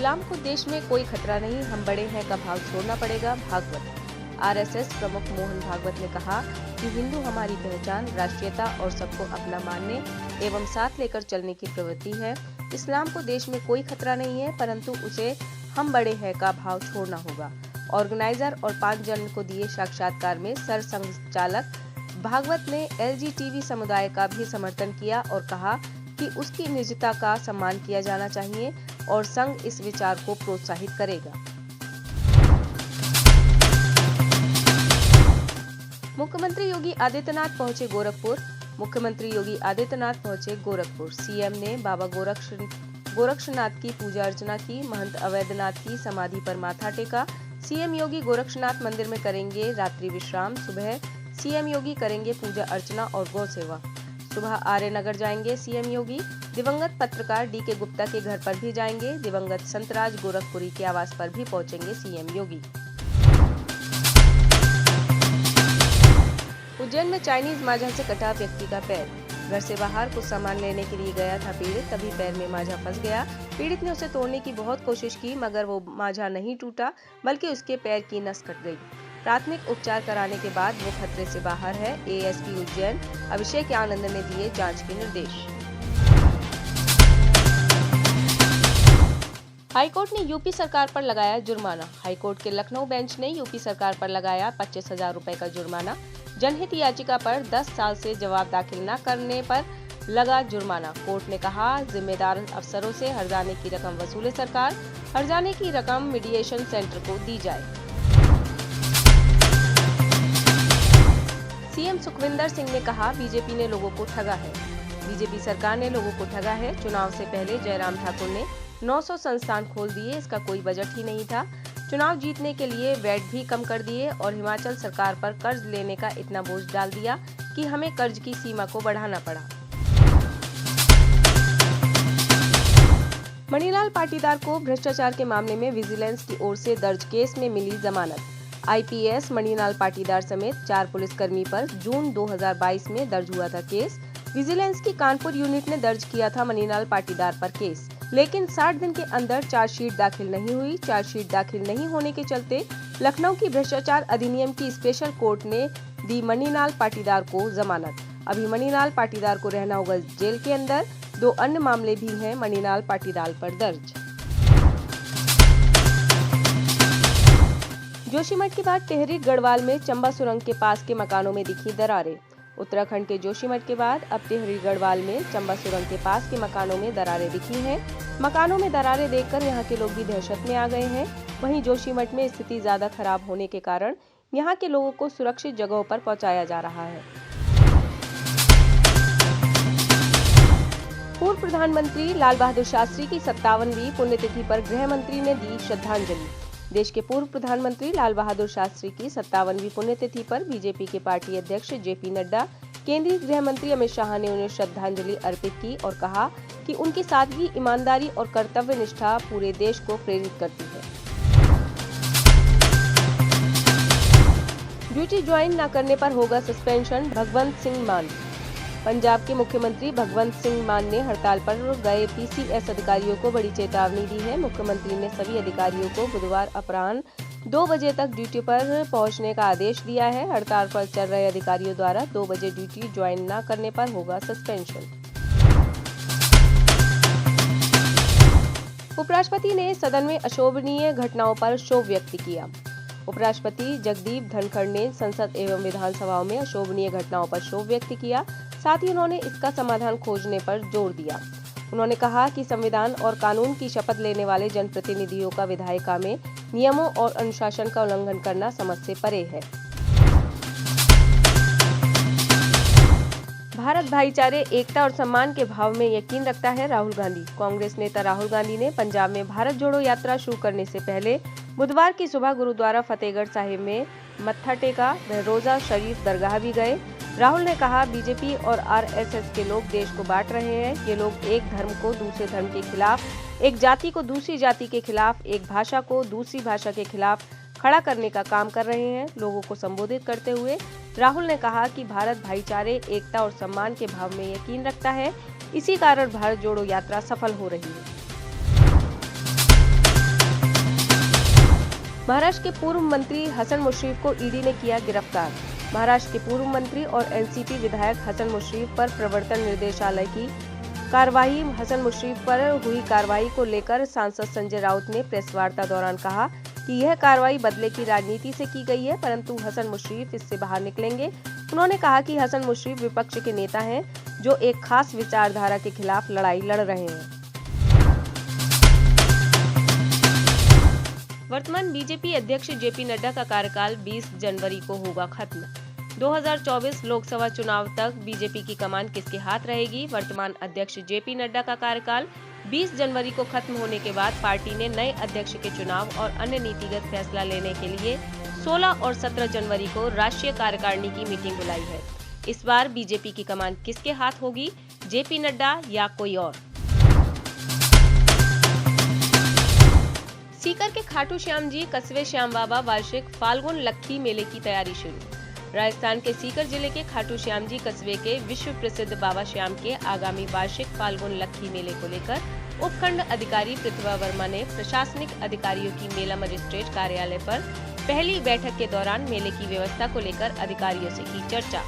इस्लाम को देश में कोई खतरा नहीं, हम बड़े हैं का भाव छोड़ना पड़ेगा। भागवत। आरएसएस प्रमुख मोहन भागवत ने कहा कि हिंदू हमारी पहचान, राष्ट्रीयता और सबको अपना मानने एवं साथ लेकर चलने की प्रवृत्ति है। इस्लाम को देश में कोई खतरा नहीं है, परंतु उसे हम बड़े हैं का भाव छोड़ना होगा। ऑर्गेनाइजर और 5 जन को दिए साक्षात्कार में सरसंघचालक भागवत ने एलजीटीबी समुदाय का भी समर्थन किया और कहा कि उसकी निजता का सम्मान किया जाना चाहिए और संघ इस विचार को प्रोत्साहित करेगा। मुख्यमंत्री योगी आदित्यनाथ पहुंचे गोरखपुर। मुख्यमंत्री योगी आदित्यनाथ पहुंचे गोरखपुर। सीएम ने बाबा गोरक्षनाथ की पूजा अर्चना की। महंत अवैधनाथ की समाधि पर माथा टेका। सीएम योगी गोरक्षनाथ मंदिर में करेंगे रात्रि विश्राम। सुबह सीएम योगी करेंगे पूजा अर्चना और गौ सेवा। सुबह आर्य नगर जाएंगे सीएम योगी। दिवंगत पत्रकार डीके गुप्ता के घर पर भी जाएंगे। दिवंगत संतराज गोरखपुरी के आवास पर भी पहुंचेंगे सीएम योगी। उज्जैन में चाइनीज माझा से कटा व्यक्ति का पैर। घर से बाहर कुछ सामान लेने के लिए गया था पीड़ित, तभी पैर में माझा फंस गया। पीड़ित ने उसे तोड़ने की बहुत कोशिश की, मगर वो माझा नहीं टूटा, बल्कि उसके पैर की नस कट गई। प्राथमिक उपचार कराने के बाद वो खतरे से बाहर है। एएसपी उज्जैन अभिषेक आनंद ने दिए जांच के निर्देश। हाईकोर्ट ने यूपी सरकार पर लगाया जुर्माना। हाईकोर्ट के लखनऊ बेंच ने यूपी सरकार पर लगाया 25,000 रुपए का जुर्माना। जनहित याचिका पर 10 साल से जवाब दाखिल न करने पर लगा जुर्माना। कोर्ट ने कहा, जिम्मेदार अफसरों से हर्जाने की रकम वसूले सरकार। हर्जाने की रकम मीडिएशन सेंटर को दी जाए। सीएम सुखविंदर सिंह ने कहा, बीजेपी ने लोगों को ठगा है। बीजेपी सरकार ने लोगों को ठगा है। चुनाव से पहले जयराम ठाकुर ने 900 संस्थान खोल दिए, इसका कोई बजट ही नहीं था। चुनाव जीतने के लिए वैट भी कम कर दिए और हिमाचल सरकार पर कर्ज लेने का इतना बोझ डाल दिया कि हमें कर्ज की सीमा को बढ़ाना पड़ा। मणिलाल पाटीदार को भ्रष्टाचार के मामले में विजिलेंस की ओर से दर्ज केस में मिली जमानत। आईपीएस मणिलाल पाटीदार समेत 4 पुलिसकर्मी पर जून 2022 में दर्ज हुआ था केस। विजिलेंस की कानपुर यूनिट ने दर्ज किया था मणिलाल पाटीदार पर केस, लेकिन 60 दिन के अंदर चार्जशीट दाखिल नहीं हुई। चार्जशीट दाखिल नहीं होने के चलते लखनऊ की भ्रष्टाचार अधिनियम की स्पेशल कोर्ट ने दी मणिलाल पाटीदार को जमानत। अभी मणिलाल पाटीदार को रहना होगा जेल के अंदर। 2 अन्य मामले भी हैं मणिलाल पाटीदार पर दर्ज। जोशीमठ के बाद टिहरी गढ़वाल में चंबा सुरंग के पास के मकानों में दिखी दरारें। उत्तराखंड के जोशीमठ के बाद अब टिहरी गढ़वाल में चंबा सुरंग के पास के मकानों में दरारें दिखी हैं। मकानों में दरारें देखकर यहां के लोग भी दहशत में आ गए हैं। वहीं जोशीमठ में स्थिति ज्यादा खराब होने के कारण यहां के लोगों को सुरक्षित जगहों पर पहुंचाया जा रहा है। पूर्व प्रधानमंत्री लाल बहादुर शास्त्री की 57वीं पुण्यतिथि पर गृह मंत्री ने दी श्रद्धांजलि। देश के पूर्व प्रधानमंत्री लाल बहादुर शास्त्री की 57वीं पुण्यतिथि पर बीजेपी के पार्टी अध्यक्ष जेपी नड्डा, केंद्रीय गृह मंत्री अमित शाह ने उन्हें श्रद्धांजलि अर्पित की और कहा कि उनकी सादगी, ईमानदारी और कर्तव्य निष्ठा पूरे देश को प्रेरित करती है। ड्यूटी ज्वाइन न करने पर होगा सस्पेंशन, भगवंत सिंह मान। पंजाब के मुख्यमंत्री भगवंत सिंह मान ने हड़ताल पर गए पीसीएस अधिकारियों को बड़ी चेतावनी दी है। मुख्यमंत्री ने सभी अधिकारियों को बुधवार अपराह्न 2 बजे तक ड्यूटी पर पहुंचने का आदेश दिया है। हड़ताल पर चल रहे अधिकारियों द्वारा 2 बजे ड्यूटी ज्वाइन न करने पर होगा सस्पेंशन। उपराष्ट्रपति ने सदन में अशोभनीय घटनाओं पर क्षोभ व्यक्त किया। उपराष्ट्रपति जगदीप धनखड़ ने संसद एवं विधानसभाओं में अशोभनीय घटनाओं पर क्षोभ व्यक्त किया। साथ ही उन्होंने इसका समाधान खोजने पर जोर दिया। उन्होंने कहा कि संविधान और कानून की शपथ लेने वाले जनप्रतिनिधियों का विधायिका में नियमों और अनुशासन का उल्लंघन करना समझ से परे है। भारत भाईचारे, एकता और सम्मान के भाव में यकीन रखता है राहुल गांधी। कांग्रेस नेता राहुल गांधी ने पंजाब में भारत जोड़ो यात्रा शुरू करने से पहले बुधवार की सुबह गुरुद्वारा फतेहगढ़ साहिब में मत्था टेका। वह रोजा शरीफ दरगाह भी गए। राहुल ने कहा, बीजेपी और आरएसएस के लोग देश को बांट रहे हैं। ये लोग एक धर्म को दूसरे धर्म के खिलाफ, एक जाति को दूसरी जाति के खिलाफ, एक भाषा को दूसरी भाषा के खिलाफ खड़ा करने का काम कर रहे हैं। लोगों को संबोधित करते हुए राहुल ने कहा कि भारत भाईचारे, एकता और सम्मान के भाव में यकीन रखता है। इसी कारण भारत जोड़ो यात्रा सफल हो रही है। महाराष्ट्र के पूर्व मंत्री हसन मुश्रीफ को ईडी ने किया गिरफ्तार। महाराष्ट्र के पूर्व मंत्री और एनसीपी विधायक हसन मुश्रीफ पर प्रवर्तन निर्देशालय की कार्रवाई। हसन मुश्रीफ पर हुई कार्रवाई को लेकर सांसद संजय राउत ने प्रेस वार्ता दौरान कहा कि यह कार्रवाई बदले की राजनीति से की गई है, परंतु हसन मुश्रीफ इससे बाहर निकलेंगे। उन्होंने कहा कि हसन मुश्रीफ विपक्ष के नेता हैं जो एक खास विचारधारा के खिलाफ लड़ाई लड़ रहे हैं। वर्तमान बीजेपी अध्यक्ष जेपी नड्डा का कार्यकाल 20 जनवरी को होगा खत्म। 2024 लोकसभा चुनाव तक बीजेपी की कमान किसके हाथ रहेगी? वर्तमान अध्यक्ष जेपी नड्डा का कार्यकाल 20 जनवरी को खत्म होने के बाद पार्टी ने नए अध्यक्ष के चुनाव और अन्य नीतिगत फैसला लेने के लिए 16 और 17 जनवरी को राष्ट्रीय कार्यकारिणी की मीटिंग बुलाई है। इस बार बीजेपी की कमान किसके हाथ होगी? जेपी नड्डा या कोई और? सीकर के खाटू श्याम जी कस्बे श्याम बाबा वार्षिक फाल्गुन लक्खी मेले की तैयारी शुरू। राजस्थान के सीकर जिले के खाटू श्याम जी कस्बे के विश्व प्रसिद्ध बाबा श्याम के आगामी वार्षिक फाल्गुन लक्खी मेले को लेकर उपखंड अधिकारी पृथ्वा वर्मा ने प्रशासनिक अधिकारियों की मेला मजिस्ट्रेट कार्यालय पर पहली बैठक के दौरान मेले की व्यवस्था को लेकर अधिकारियों से की चर्चा।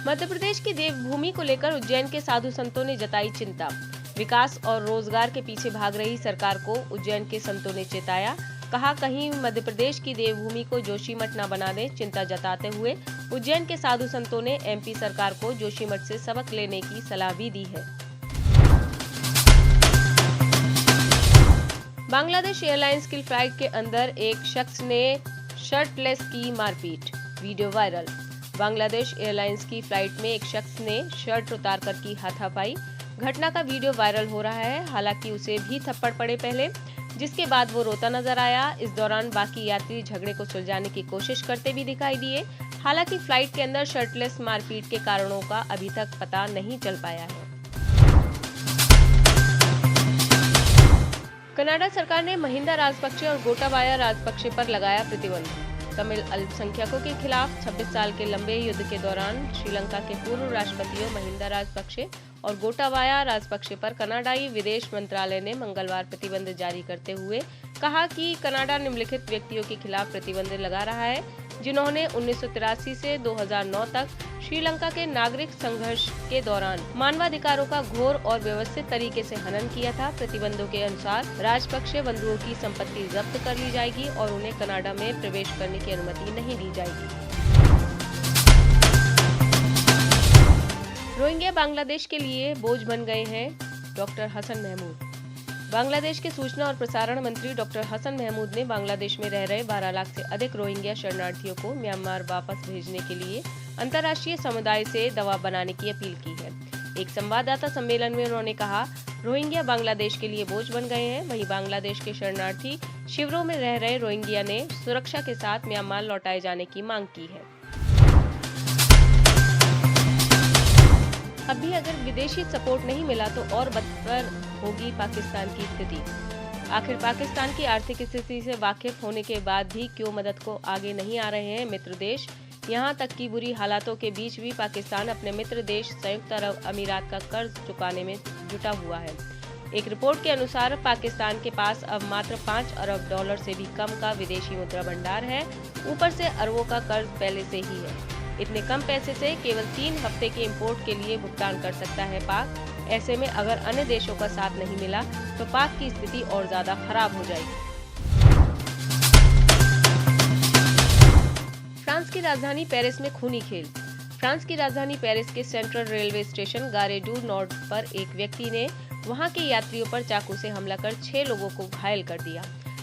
मध्य प्रदेश की देवभूमि को लेकर उज्जैन के साधु संतों ने जताई चिंता। विकास और रोजगार के पीछे भाग रही सरकार को उज्जैन के संतों ने चेताया। कहा कहीं मध्य प्रदेश की देवभूमि को जोशीमठ न बना दे। चिंता जताते हुए उज्जैन के साधु संतों ने एमपी सरकार को जोशीमठ से सबक लेने की सलाह भी दी है। बांग्लादेश एयरलाइंस की फ्लाइट के अंदर एक शख्स ने शर्टलेस की मारपीट, वीडियो वायरल। बांग्लादेश एयरलाइंस की फ्लाइट में एक शख्स ने शर्ट उतारकर की हाथापाई। घटना का वीडियो वायरल हो रहा है। हालांकि उसे भी थप्पड़ पड़े पहले, जिसके बाद वो रोता नजर आया। इस दौरान बाकी यात्री झगड़े को सुलझाने की कोशिश करते भी दिखाई दिए। हालांकि फ्लाइट के अंदर शर्टलेस मारपीट के कारणों का अभी तक पता नहीं चल पाया है। कनाडा सरकार ने महिंदा राजपक्षे और गोटाबाया राजपक्षे पर लगाया प्रतिबंध। तमिल अल्पसंख्यकों के खिलाफ 26 साल के लंबे युद्ध के दौरान श्रीलंका के पूर्व राष्ट्रपतियों महिंदा राजपक्षे और गोटाबाया राजपक्षे पर कनाडाई विदेश मंत्रालय ने मंगलवार प्रतिबंध जारी करते हुए कहा कि कनाडा निम्नलिखित व्यक्तियों के खिलाफ प्रतिबंध लगा रहा है, जिन्होंने 1983 से 2009 तक श्रीलंका के नागरिक संघर्ष के दौरान मानवाधिकारों का घोर और व्यवस्थित तरीके से हनन किया था। प्रतिबंधों के अनुसार राजपक्षे बंधुओं की संपत्ति जब्त कर ली जाएगी और उन्हें कनाडा में प्रवेश करने की अनुमति नहीं दी जाएगी। रोहिंग्या बांग्लादेश के लिए बोझ बन गए हैं, डॉक्टर हसन महमूद। बांग्लादेश के सूचना और प्रसारण मंत्री डॉक्टर हसन महमूद ने बांग्लादेश में रह रहे 12 लाख से अधिक रोहिंग्या शरणार्थियों को म्यांमार वापस भेजने के लिए अंतर्राष्ट्रीय समुदाय से दबाव बनाने की अपील की है। एक संवाददाता सम्मेलन में उन्होंने कहा, रोहिंग्या बांग्लादेश के लिए बोझ बन गए हैं। वहीं बांग्लादेश के शरणार्थी शिविरों में रह रहे रोहिंग्या ने सुरक्षा के साथ म्यांमार लौटाए जाने की मांग की है। अभी अगर विदेशी सपोर्ट नहीं मिला तो और बदतर होगी पाकिस्तान की स्थिति। आखिर पाकिस्तान की आर्थिक स्थिति से वाकिफ होने के बाद भी क्यों मदद को आगे नहीं आ रहे हैं मित्र देश। यहाँ तक कि बुरी हालातों के बीच भी पाकिस्तान अपने मित्र देश संयुक्त अरब अमीरात का कर्ज चुकाने में जुटा हुआ है। एक रिपोर्ट के अनुसार पाकिस्तान के पास अब मात्र 5 अरब डॉलर से भी कम का विदेशी मुद्रा भंडार है। ऊपर से अरबों का कर्ज पहले से ही है। इतने कम पैसे से केवल 3 हफ्ते के इंपोर्ट के लिए भुगतान कर सकता है पाक। ऐसे में अगर अन्य देशों का साथ नहीं मिला तो पाक की स्थिति और ज्यादा खराब हो जाएगी। फ्रांस की राजधानी पेरिस में खूनी खेल। फ्रांस की राजधानी पेरिस के सेंट्रल रेलवे स्टेशन गारे डू नॉर्ड पर एक व्यक्ति ने वहां के यात्रियों पर चाकू से हमला कर 6 लोगों को घायल कर दिया।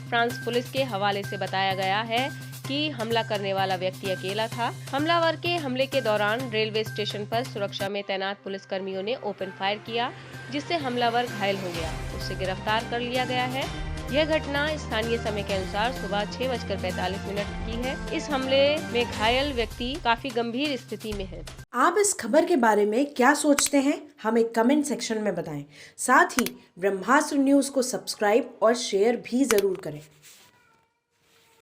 फ्रांस पुलिस के हवाले से बताया गया है कि हमला करने वाला व्यक्ति अकेला था। हमलावर के हमले के दौरान रेलवे स्टेशन पर सुरक्षा में तैनात पुलिसकर्मियों ने ओपन फायर किया, जिससे हमलावर घायल हो गया। उसे गिरफ्तार कर लिया गया है। यह घटना स्थानीय समय के अनुसार सुबह 6:45 की है। इस हमले में घायल व्यक्ति काफी गंभीर स्थिति में है। आप इस खबर के बारे में क्या सोचते हैं, हमें कमेंट सेक्शन में बताएं। साथ ही ब्रह्मास्त्र न्यूज को सब्सक्राइब और शेयर भी जरूर करें।